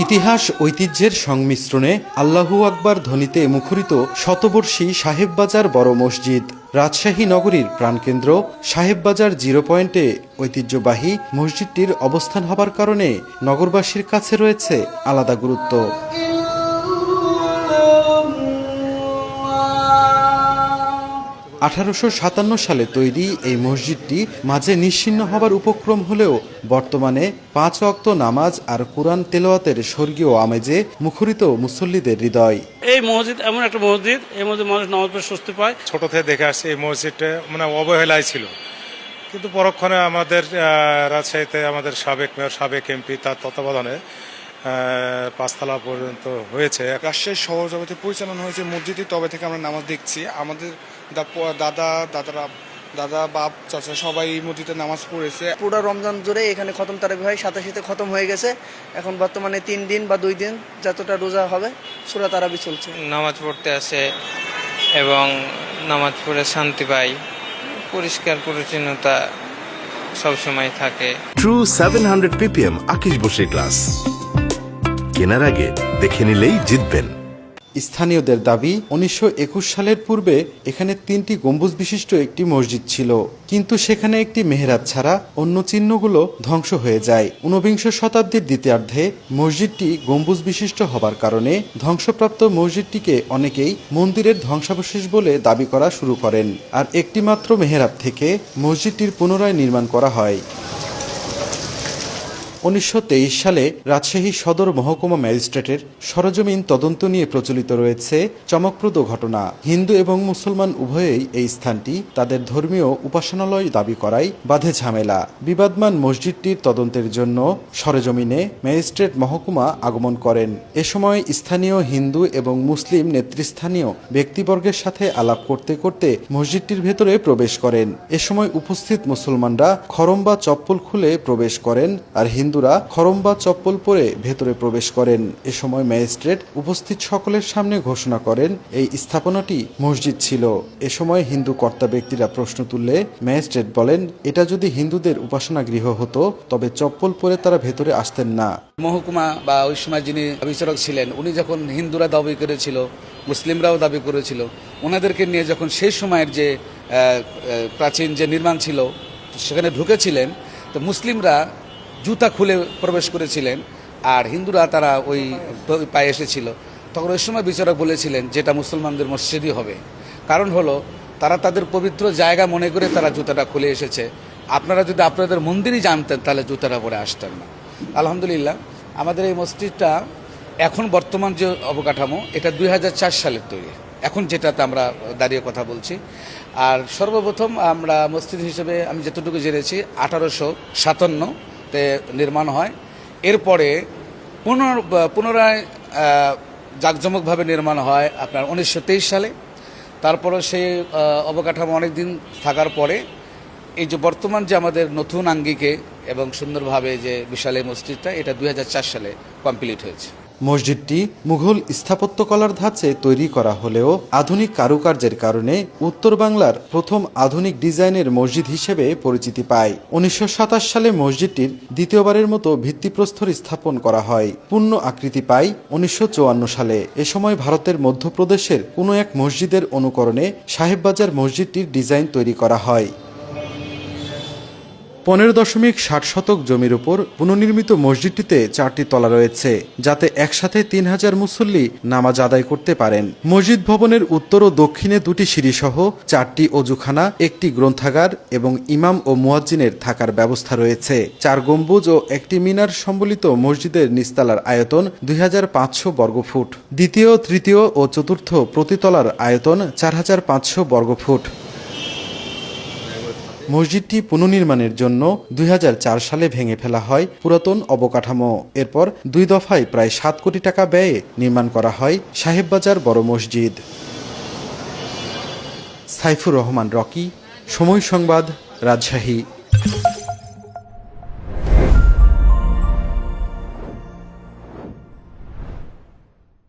ইতিহাস ঐতিহ্যের সংমিশ্রণে আল্লাহু আকবার ধ্বনিতে মুখরিত শতবর্ষী সাহেববাজার বড় মসজিদ। রাজশাহী নগরীর প্রাণকেন্দ্র সাহেববাজার জিরো পয়েন্টে ঐতিহ্যবাহী মসজিদটির অবস্থান হবার কারণে নগরবাসীর কাছে রয়েছে আলাদা গুরুত্ব। 1857 সালে তৈরি এই মসজিদটি মাঝে নিশ্চিহ্ন হবার উপক্রম হলেও বর্তমানে 5 ওয়াক্ত নামাজ আর কুরআন তেলাওয়াতের স্বর্গীয় আমেজে মুখরিত মুসল্লিদের হৃদয়। এই মসজিদ এমন একটা মসজিদ, এই মসজিদ মানুষ নামাজ পড়ে স্বস্তি পায়। ছোট থেকে দেখে আসছি এই মসজিদটা মানে অবহেলায় ছিল, কিন্তু পরক্ষণে আমাদের রাজশাহীতে আমাদের সাবেক মেয়র, সাবেক এমপি তার তত্ত্বাবধানে 5 তলা পর্যন্ত হয়েছে। রাজশাহী শহর জগতে পরিচালনা হয়েছে মসজিদে, তবে থেকে আমরা নামাজ দেখছি। আমাদের দাদা বাপ চাচা সবাই এই মসজিদে নামাজ পড়েছে। পুরো রমজান জুড়ে এখানে খতম তারাবি হয়, সাথে সাথে খতম হয়ে গেছে। এখন বর্তমানে 3 দিন বা 2 দিন যতটা রোজা হবে সূরা তারাবি চলছে। নামাজ পড়তে আসে এবং নামাজ পড়ে শান্তি পাই, পরিষ্কার পরিচ্ছন্নতা সবসময় থাকে। ট্রু 700 ppm আকিশ বসির গ্লাস কেনার আগে দেখে নিলেই জিতবেন। স্থানীয়দের দাবি 1921 সালের পূর্বে এখানে 3টি গম্বুজ বিশিষ্ট একটি মসজিদ ছিল, কিন্তু সেখানে একটি মেহরাব ছাড়া অন্য চিহ্নগুলো ধ্বংস হয়ে যায়। 19বিংশ শতাব্দীর দ্বিতীয়ার্ধে মসজিদটি গম্বুজ বিশিষ্ট হবার কারণে ধ্বংসপ্রাপ্ত মসজিদটিকে অনেকেই মন্দিরের ধ্বংসাবশেষ বলে দাবি করা শুরু করেন, আর একটি মাত্র মেহরাব থেকে মসজিদটির পুনরায় নির্মাণ করা হয়। 1923 সালে রাজশাহী সদর মহকুমা ম্যাজিস্ট্রেটের সরেজমিন তদন্ত নিয়ে প্রচলিত রয়েছে চমকপ্রদ ঘটনা। হিন্দু এবং মুসলমান উভয়েই এই স্থানটি তাদের ধর্মীয় উপাসনালয় দাবি করায় বাধে ঝামেলা। বিবাদমান মসজিদটির তদন্তের জন্য সরেজমিনে ম্যাজিস্ট্রেট মহকুমা আগমন করেন। এ সময় স্থানীয় হিন্দু এবং মুসলিম নেতৃস্থানীয় ব্যক্তিবর্গের সাথে আলাপ করতে করতে মসজিদটির ভেতরে প্রবেশ করেন। এ সময় উপস্থিত মুসলমানরা খরম বা চপ্পল খুলে প্রবেশ করেন, আর হিন্দুরা খরম বা চপ্পল পরে ভেতরে প্রবেশ করেন। এ সময় ম্যাজিস্ট্রেট উপস্থিত সকলের সামনে ঘোষণা করেন এই স্থাপনাটি মসজিদ ছিল। এ সময় হিন্দু কর্তা ব্যক্তিরা প্রশ্ন তুললে ম্যাজিস্ট্রেট বলেন, এটা যদি হিন্দুদের উপাসনা গৃহ হতো তবে চপ্পল পরে তারা ভেতরে আসতেন না। মহকুমা বা ওই সময় যিনি বিচারক ছিলেন, উনি যখন হিন্দুরা দাবি করেছিল, মুসলিমরাও দাবি করেছিল, ওনাদেরকে নিয়ে যখন সেই সময়ের যে প্রাচীন যে নির্মাণ ছিল সেখানে ঢুকেছিলেন, তো মুসলিমরা জুতা খুলে প্রবেশ করেছিলেন আর হিন্দুরা তারা ওই পায়ে এসেছিল। তখন ওই সময় বিচারক বলেছিলেন যেটা মুসলমানদের মসজিদই হবে, কারণ হলো তারা তাদের পবিত্র জায়গা মনে করে তারা জুতাটা খুলে এসেছে। আপনারা যদি আপনাদের মন্দিরই জানতেন তাহলে জুতাটা পরে আসতেন না। আলহামদুলিল্লাহ আমাদের এই মসজিদটা এখন বর্তমান যে অবকাঠামো, এটা 2004 সালের তৈরি, এখন যেটাতে আমরা দাঁড়িয়ে কথা বলছি। আর সর্বপ্রথম আমরা মসজিদ হিসেবে আমি যতটুকু জেনেছি 1857 নির্মাণ হয়। এরপরে পুনরায় জাঁকজমকভাবে নির্মাণ হয় আপনার 1923 সালে। তারপরে সেই অবকাঠামো অনেকদিন থাকার পরে এই যে বর্তমান যে আমাদের নতুন আঙ্গিকে এবং সুন্দরভাবে যে বিশাল এই মসজিদটা, এটা 2004 সালে কমপ্লিট হয়েছে। মসজিদটি মুঘল স্থাপত্যকলার ধাঁচে তৈরি করা হলেও আধুনিক কারুকার্যের কারণে উত্তর বাংলার প্রথম আধুনিক ডিজাইনের মসজিদ হিসেবে পরিচিতি পায়। 1927 সালে মসজিদটির দ্বিতীয়বারের মতো ভিত্তিপ্রস্তর স্থাপন করা হয়। পূর্ণ আকৃতি পায় 1954 সালে। এ সময় ভারতের মধ্যপ্রদেশের কোনো এক মসজিদের অনুকরণে সাহেববাজার মসজিদটির ডিজাইন তৈরি করা হয়। 15.60 শতক জমির উপর পুনর্নির্মিত মসজিদটিতে 4টি তলা রয়েছে, যাতে একসাথে 3000 মুসল্লি নামাজ আদায় করতে পারেন। মসজিদ ভবনের উত্তর ও দক্ষিণে 2টি সিঁড়িসহ 4টি অজুখানা, 1টি গ্রন্থাগার এবং ইমাম ও মুয়াজ্জিনের থাকার ব্যবস্থা রয়েছে। 4 গম্বুজ ও 1টি মিনার সম্বলিত মসজিদের নিচতলার আয়তন 2500 বর্গফুট। দ্বিতীয়, তৃতীয় ও চতুর্থ প্রতিতলার আয়তন 4500 বর্গফুট। মসজিদটি পুনর্নির্মাণের জন্য 2004 সালে ভেঙে ফেলা হয় পুরাতন অবকাঠামো। এরপর 2 দফায় প্রায় 7 কোটি টাকা ব্যয়ে নির্মাণ করা হয় সাহেববাজার বড় মসজিদ। সাইফুর রহমান রকি, সময় সংবাদ, রাজশাহী।